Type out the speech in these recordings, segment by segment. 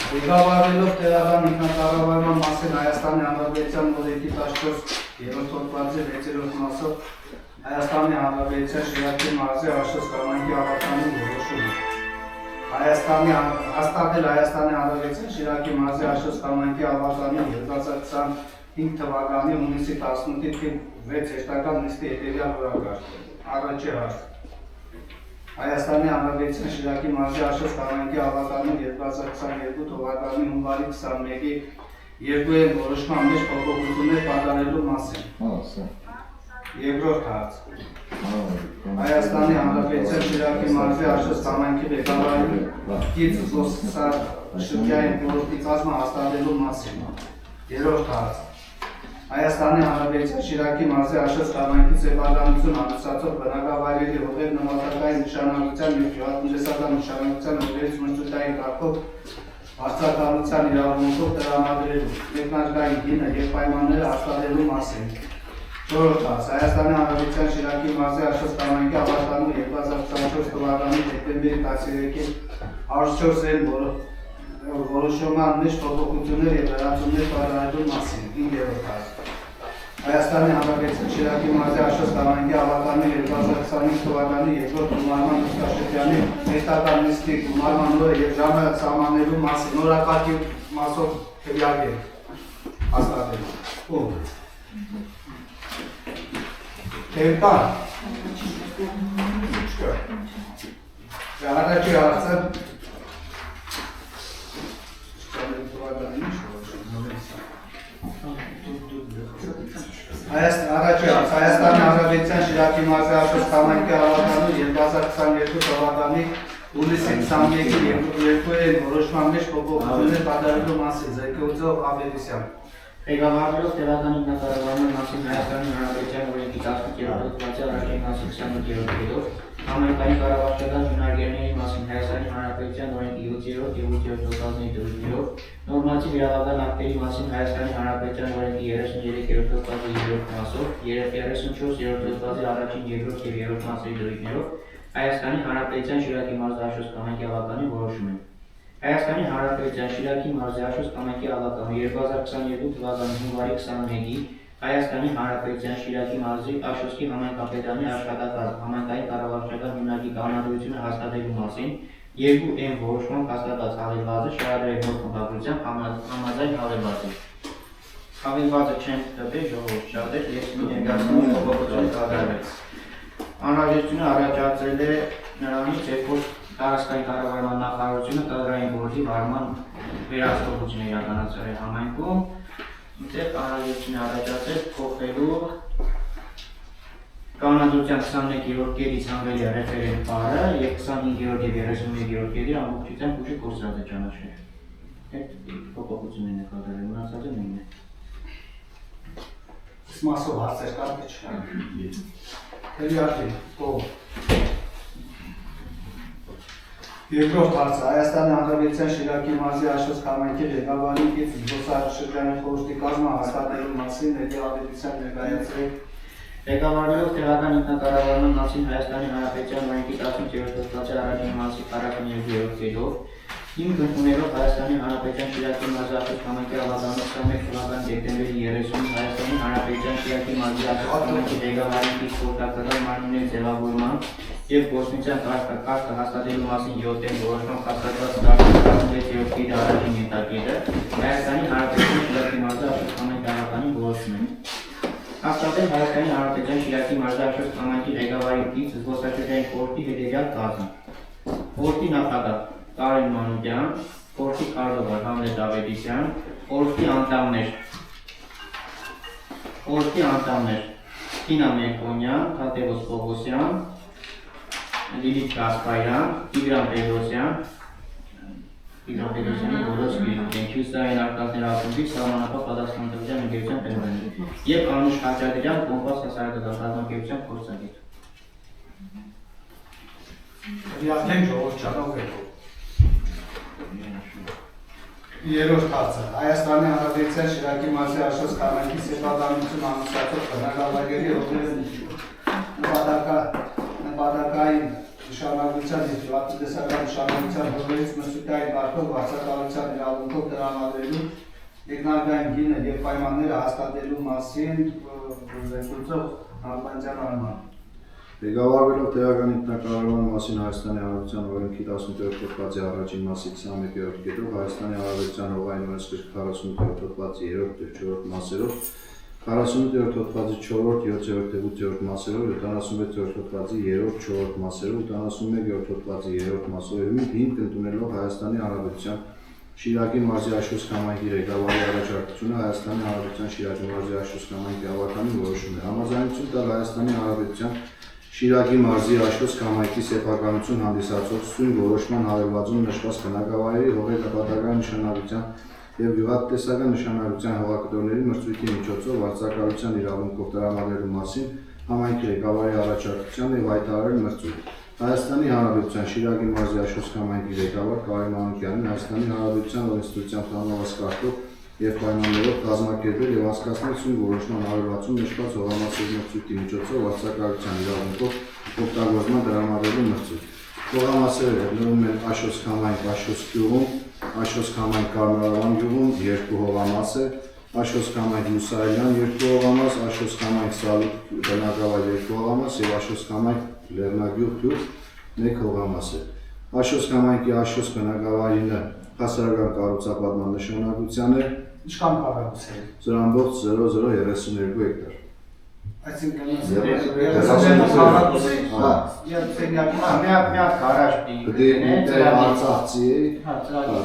Ղեկավարելով տեղական ինքնակառավարման մասին Հայաստանի Հանրապետության օրենքի 14-րդ հոդվածի 6-րդ մասով Հայաստանի Հանրապետության Շիրակի մարզի Աշոտ կամայնքի ավարտանի որոշումը։ Հաստատել Հայաստանի Հանրապետության Շիրակի մարզի Աշոտ կամայնքի ավարտանի 2025 թվականի հունիսի 18-ի թիվ 6 հերթական նիստի հետևյալ օրակարգը։ Առաջի հարց։ Հայաստանի Հանրապետության Շիրակի մարզի Աշոտ կամայնքի ավարտանի 2022 թվականի հունվարի 21-ի երկուերորդ որոշման մեջ փոփոխություններ կատարելու մասին։ Երկրորդ հարց։ Հայաստանի Հանրապետության Շիրակի մարզի Աշոտ կամայնքի ղեկավարի գիծ զբոսաշրջային խորհրդի կազմը հաստատելու մասին։ Երրորդ հարց։ Հայաստանի Հանրապետության Շիրակի մարզի Աշոտ կամայնքի սեփականություն ամուսացող բնակավայրերի հողեր նպատակային նշանակության և գյուղատնտեսական նշանակության հողերից մշտության կարգով վարձակալության իրավունքով տրամադրելու, մեկնարկային գինը և պայմանները հաստատելու մասին։ Չորրորդ հարց։ Հայաստանի Հանրապետության Շիրակի մարզի Աշոտ կամայնքի ավարտանու 2024 թվականի դեկտեմբերի 13-ի 104-րդ որոշման մեջ փոփոխություններ և լրացումներ կատարելու մասին։ 5-րդ հարց։ Հայաստանի Հանրապետության Շիրակի մարզի Աշոտ կամայնքի ավարտանի 2025 թվականի երկրորդ գումարման նստաշրջանի հերթական նիստի գումարման օրը և ժամը սահմանելու մասին օրակարգի մասով քվեարկել հաստատել։ Ո՞վ։ Տերտան։ Առաջի հարցը Հայաստանի Հանրապետության Շիրակի մարզի Աշոտ կամայնքի ավարտանու 2022 թվականի հունիսի 21-ի երկուերորդ որոշման մեջ փոփոխություններ կատարելու մասին Զեկույցով Ավետիսյան։ Ղեկավարելով տեղական ինքնակառավարման մասին Հայաստանի Հանրապետության օրենքի 18-րդ հոդվածի առաջին մասի 28-րդ գծով համայնքային կառավարչական հիմնարկերների մասին Հայաստանի Հանրապետության օրենքի 7-րդ և 8-րդ հոդվածների դրույթներով նորմատիվ իրավական ակտերի մասին Հայաստանի Հանրապետության օրենքի 33-րդ հոդվածի 2-րդ մասով 34-րդ հոդվածի առաջին, երկրորդ և երրորդ մասերի դրույթներով Հայաստանի Հանրապետության Շիրակի մարզի Աշոտ կամայնքի ավարտանի որոշում են։ Հայաստանի Հանրապետության Շիրակի մարզի Աշոտ կամայնքի ավարտանը 2022 թվականի հունվարի 21-ի Հայաստանի Հանրապետության Շիրակի մարզի Աշոտի համայնքապետարանի աշխատակազմ համայնքային կառավարչական հիմնարկի կանոնադրությունը հաստատելու մասին երկու N որոշմամբ հաստատած հավելվածը շարադրել նոր խմբագրությամբ համաձայն հավելվածի։ Հավելվածը չեն տվել ժողովուրդ շատեր և ներկայացնում փոփոխություն կատարվեց։ Անհրաժեշտությունը առաջացրել է նրանից, երբ որ տարածքային կառավարման նախարարությունը կադրային բորդի վարման վերահսկողություն իրականացրել համայնքում, այնտեղ անհրաժեշտություն առաջացել փոխելու կանոնադրության 21-րդ կետից հանվելի ռեֆերենտ բառը և 25-րդ և 31-րդ կետի ամբողջությամբ ուժը կորցրած է ճանաչվել։ Այդ փոփոխություններն է կատարել, մնացածը նույնն է։ Մասով հարցեր կար թե չկար։ Քվեարկել, ո՞վ։ Երկրորդ հարցը Հայաստանի Հանրապետության Շիրակի մարզի Աշոտ կամայնքի ղեկավարի գիծ զբոսաշրջային խորհրդի կազմը հաստատելու մասին Ավետիսյան ներկայացրել։ Ղեկավարելով տեղական ինքնակառավարման մասին Հայաստանի Հանրապետության օրենքի 18-րդ հոդվածի առաջին մասի 42-րդ կետով հիմք ընդունելով Հայաստանի Հանրապետության Շիրակի մարզի Աշոտ կամայնքի ավարտանի 21 թվականի դեկտեմբերի 30-ին Հայաստանի Հանրապետության Շիրակի մարզի Աշոտ կամայնքի ղեկավարի գիծ խորհրդական մարմինների ձևավորման և գործունեության կարգը հաստատելու մասին 7-րդ որոշմամբ հաստատված 16-րդ կետի առաջին ենթակետը Հայաստանի Հանրապետության Շիրակի մարզի Աշոտ կամայնքի ավարտանի որոշում է։ Հաստատել Հայաստանի Հանրապետության Շիրակի մարզի Աշոտ կամայնքի ղեկավարի գիծ զբոսաշրջային խորհրդի հետևյալ կազմ։ Խորհրդի նախագահ Կարեն Մանուկյան, խորհրդի քարտուղար Համլետ Ավետիսյան, խորհրդի անդամներ Թինա Մերկոնյան, Թադևոս Պողոսյան, Լիլիթ Գասպարյան, Տիգրան Պետրոսյանի բոլոր սպիրտենք հյուսային արկածներ ակումբի սահմանապահ պատասխանատվության ընկերության տնօրեն և Անուշ Խաչատրյան կոմպաս հասարակական կազմակերպության փորձագետ։ Քվեարկենք ժողովուրդ շատով եկող։ Երրորդ հարցը Հայաստանի Հանրապետության Շիրակի մարզի Աշոտ կամայնքի սեփականություն ամուսացող բնակավայրերի հողերը նպատակային նշանակության և գյուղատնտեսական նշանակության հողերից մրցույթային կարգով վարձակալության իրավունքով տրամադրելու տեխնիկային գինը և պայմանները հաստատելու մասին զեկուցող Նալբանդյան Արման։ Ղեկավարվելով տեղական ինքնակառավարման մասին Հայաստանի Հանրապետության օրենքի 17-րդ հոդվածի առաջին մասի 21-րդ կետով Հայաստանի Հանրապետության հողային օրենսգրքի 48-րդ հոդվածի 3-րդ և 4-րդ մասերով 48-րդ հոդվածի 4-րդ, 7-րդ և 8-րդ մասերով, 76-րդ հոդվածի 3-րդ, 4-րդ մասերով, 81-րդ հոդվածի 3-րդ մասով հիմք ընդունելով Հայաստանի Հանրապետության Շիրակի մարզի Աշոտսկ համայնքի ղեկավարի առաջարկությունը Հայաստանի Հանրապետության Շիրակի մարզի Աշոտսկ համայնքի ավարտանի որոշում է։ Համաձայնություն տալ Հայաստանի Հանրապետության Շիրակի մարզի Աշոտսկ համայնքի սեփականություն հանդիսացող սույն որոշման հավելվածում նշված բնակավայրերի հողերի նպատակային նշանակության և գյուղատնտեսական նշանակության հողակտորների մրցույթի միջոցով վարձակալության իրավունքով տրամադրելու մասին համայնքի ղեկավարի առաջարկության և հայտարարել մրցույթ։ Հայաստանի Հանրապետության Շիրակի մարզի Աշոտսկ համայնքի ղեկավար Կարեն Մանուկյանին Հայաստանի Հանրապետության օրենսդրությամբ համաված կարգով և պայմաններով կազմակերպել և անցկացնել սույն որոշման հավելվածում նշված հողամասերի մրցույթի միջոցով վարձակալության իրավունքով օգտագործման տրամադրելու մրցույթ։ Հողամասերը գտնվում են Աշոտսկ համայնք Աշոտսկ գյուղում, Աշոտսկ համայնք Կարմրավան գյուղում 2 հողամաս է, Աշոտսկ համայնք Մուսայելյան 2 հողամաս, Աշոտսկ համայնք Սալուտ բնակավայր 2 հողամաս և Աշոտսկ համայնք Լեռնագյուղ գյուղ 1 հողամաս է։ Աշոտսկ համայնքի Աշոտսկ բնակավայրինը հասարակական կառուցապատման նշանակության է։ Ինչքան քառակուսի է։ Զրամբողջ 0032 հեկտար։ Այսինքն միակ գարաժ Դե արծախցի է,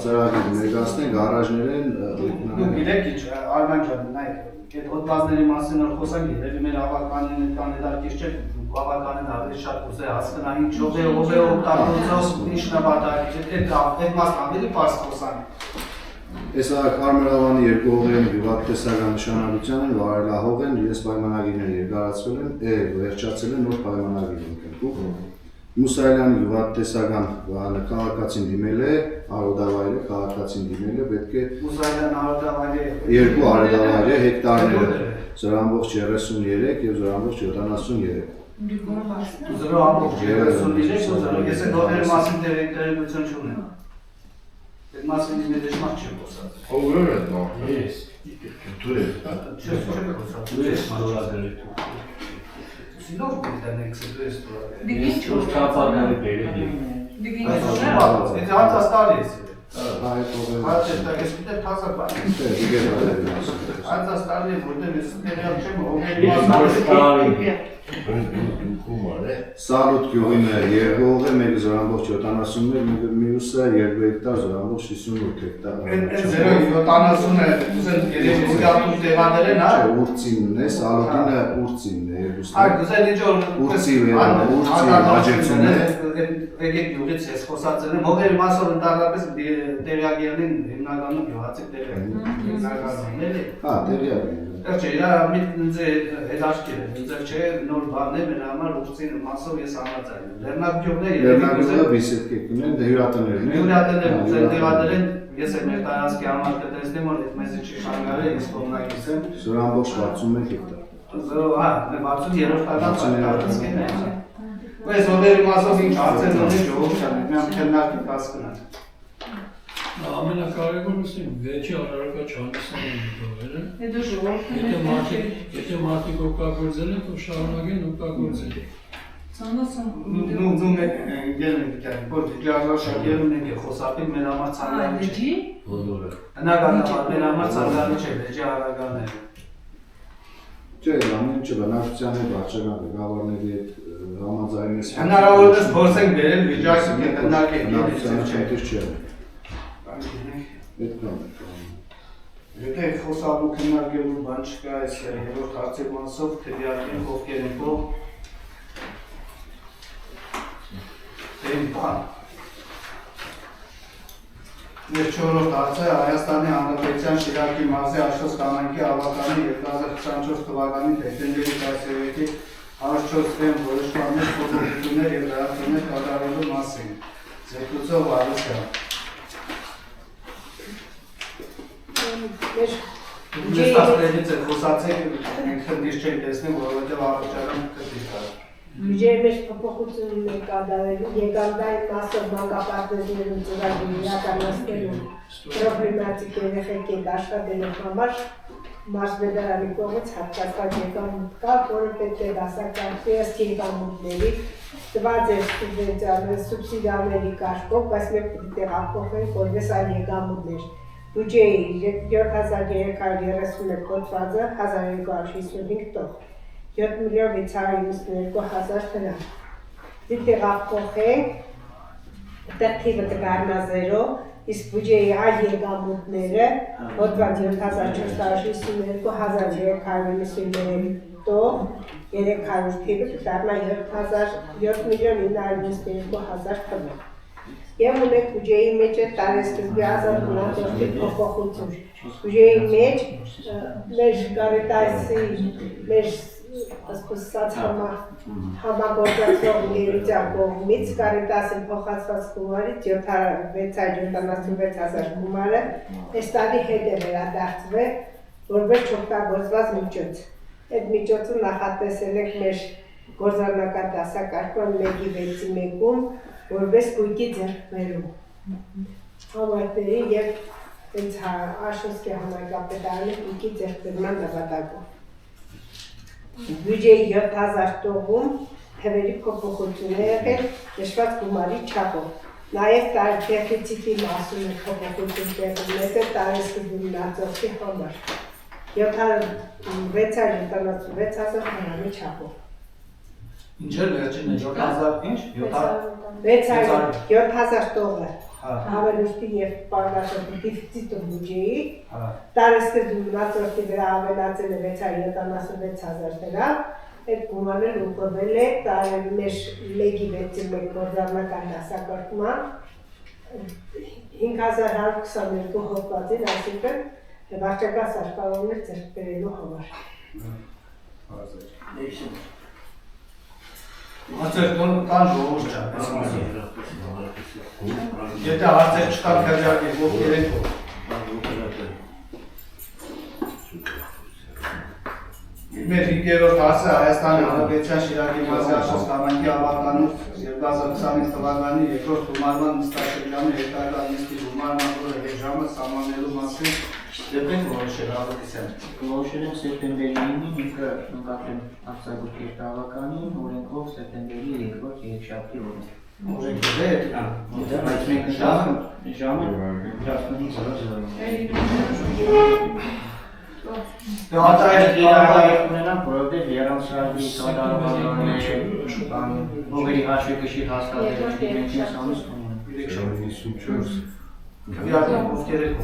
ծրագիր ներկայացնեն գարաժներ են։ Դուք գիտեք ինչ, Արման ջան, նայեք, այդ հոդվածների մասին որ խոսանք, երևի մեր ավականին կանդիդատից չէ, ավականին ավելի շատ կուզե հասկանա ինչ ով է օգտագործող ինչ նպատակի, այդ մասն ավելի պարզ խոսանք։ Այս Կարմրավանի 2 հողերն գյուղատնտեսական նշանակության են, վարելահող են, իրենց պայմանագիրները երկարացվել են, վերջացել են նոր պայմանագիր ունեն։ Մուսայելյանի գյուղատնտեսական քաղաքացին դիմել է, արոդավայրը քաղաքացին դիմել է, պետք է Մուսայելյան արոդավայրը 2 արոդավայր է, հեկտարները զրամբողջ 33 և զրամբողջ 73։ Զրամբողջ 33, ես այդ հողերի մասին տեղեկատվություն չունեմ։ Այդ մասին իմ դժմար չեմ խոսած։ Ո՞ր է դա։ Ես։ Դու ես։ Չեմ խոսած։ Դու ես մալորակալի։ Սինով կտանեք դու ես դուրը։ Ես չոստապանալի բերեդի։ Այդ հատաստալի է։ Այդ հողերը։ Հատստալի է, դե թազա բան։ Դե դիգերալի մասը։ Հատաստալի է, որտեղ ես տեղյակ չեմ հողերի Սալուտ գյուղին է 2 հող է, մեկը զրամբողջ 71, մյուսը 2 հեկտար զրամբողջ 58 հեկտար։ Այդ 070-ը ուզեն երևի զգատում տեղաներ են, հա։ Չէ, ուրծինն է, Սալուտինը ուրծինն է, Այ գուցե ինչ որ ուրծի հաջեցում է։ Եկեք գյուղից ես խոսացել եմ, հողերի մասով ընդհանրապես տեղյակներին հիմնականում գյուղացիք տեղյակներին, էլի։ Հա, տեղյակ է։ Չէ, իրա ինձ հետաքրքիր է, ինձ չէ նոր բաններ մեր համար ուրծին մասով ես համաձայն եմ։ Լեռնագյուղները Լեռնագյուղը բիսեդկե կունեն, հյուրատներն են։ Հյուրատները ուզեն տեղադրեն, ես եմ մեր տարածքի համար կտեսնեմ, որ այդ մեզի չի խանգարել, ես կողմնակից եմ։ Զրամբողջ 61 հեկտար։ Հա, 63-ական տարածքին է։ Այս հողերի մասով ինչ հարցեր ունի ժողովուրդը, միամ քննարկի կասկնան։ Ամենակարևորը վեճի առարկա չհանդիսանում դողերը։ Եթե մարդիկ օգտագործել են, то շարունակեն օգտագործել։ Դու գերնիկյան, որ ջարաշակերում եք խոսապին մեր համար ցանկալի չէ։ Բոլորը։ Հնականաբար մեր համար ցանկալի չէ, վեճի առարկաները։ Չէ, ամեն ինչը բնակչության հետ վարչական ղեկավարների հետ համաձայնես։ Հնարավորինս փորձենք բերել վիճակը քննարկենք։ Բնակչության չենտիր չէ։ Եթե խոսալու քննարկելու բան չկա, այս երրորդ հարցի մասով քվեարկեն ովքեր են կողմ։ Դեն բան։ Մեր չորրորդ հարցը Հայաստանի Հանրապետության Շիրակի մարզի Աշոտսկ համայնքի ավարտանի 2024 թվականի դեկտեմբերի 17-ի հարցրոցվեն որոշումներ, փոփոխություններ և դրականներ կատարելու մասին։ Զեկուցող Արուսյան։ Ես տասներից է խոսացեք, մենք խնդիր չենք տեսնում, որովհետև առողջական կտիր կար։ Բյուջեի մեջ փոփոխություն ունենք կատարելու, եկամտային մասով մանկապարտեզներում ծրագրի իրականացնելու պրոբլեմատիկ երեխեքի աշխատելու համար մարզպետարանի կողմից հատկացված եկամուտ կա, որը պետք է դասակարգվի ըստ եկամուտների, տված է սուբսիդիաների կարգով, բայց մենք պետք է տեղափոխենք որպես այլ եկամուտներ։ Բյուջեի 7331 կոչվածը 1255 տող, 7.692.000 դրամ։ Պետք է տեղափոխենք, այդտեղ թիվը կդառնա 0, իսկ բյուջեի այլ եկամուտները հոդված 7452.393 տող, 300 թիվը կդառնա 7.992.000 տող։ Եվ ունենք բյուջեի մեջ է տարեսկզբի ազատ գնացորդի փոփոխություն։ Բյուջեի մեջ մեր Կարիտասի, մեր համագործակցող ընկերության կողմից Կարիտասի փոխանցված գումարից 676,000 գումարը այս տարի հետ է վերադարձվել որպես չօգտագործված միջոց։ Այդ միջոցը նախատեսել ենք մեր գործառնական դասակարգման 1/6-ում որպես գույքի ձեռքբերում համայնքների և հենց Աշոտի համայնքապետարանի գույքի ձեռքբերման նպատակով։ Բյուջեի 7000 տողում թվերի փոփոխություն է եղել նշված գումարի չափով։ Նաև դեֆիցիտի մասում է փոփոխություն տեղի ունեցել տարեսկզբի մնացորդի համար 676,000 դրամի չափով։ Ինչ էր վերջինը 7000 ինչ 7000 տողը հավելուստի և պարվաշոտի դիֆիցիտը բյուջեի, տարեսկզբի մնացորդի վրա ավելացել է 676,000 դրամ, այդ գումարն ուղղվել է տարի մեր 1/6 գործառնական դասակարգման 5122 հոդվածին, այսինքն վարչական սարքավորումներ ձեռք բերելու համար։ Հարցեր կան ժողովուրդ չա։ Եթե հարցեր չկան քրյակի ովքեր են Մեր 5-րդ հարցը Հայաստանի Հանրապետության Շիրակի մարզի Աշոտի համայնքի ավարտանոց 2025 թվականի երկրորդ գումարման նստաշրջանի հետագա նիստի գումարման օրը և ժամը սահմանելու մասին դեպենք որոշել Աղետիսյան։ Որոշել ենք սեպտեմբերի 9-ին ինքը նկատել արձակուրդի տավականին, օրենքով սեպտեմբերի 2-րդ երեքշաբթի օրը։ Օրենքը դե Բայց մենք ժամը 15:00։ Ունենան որովհետև երամսրահի կատարողականները ովերի հաշվեկշիռ հաստատել մենք ես ամուս ունենք։ 94 քվեարկում ովքեր եք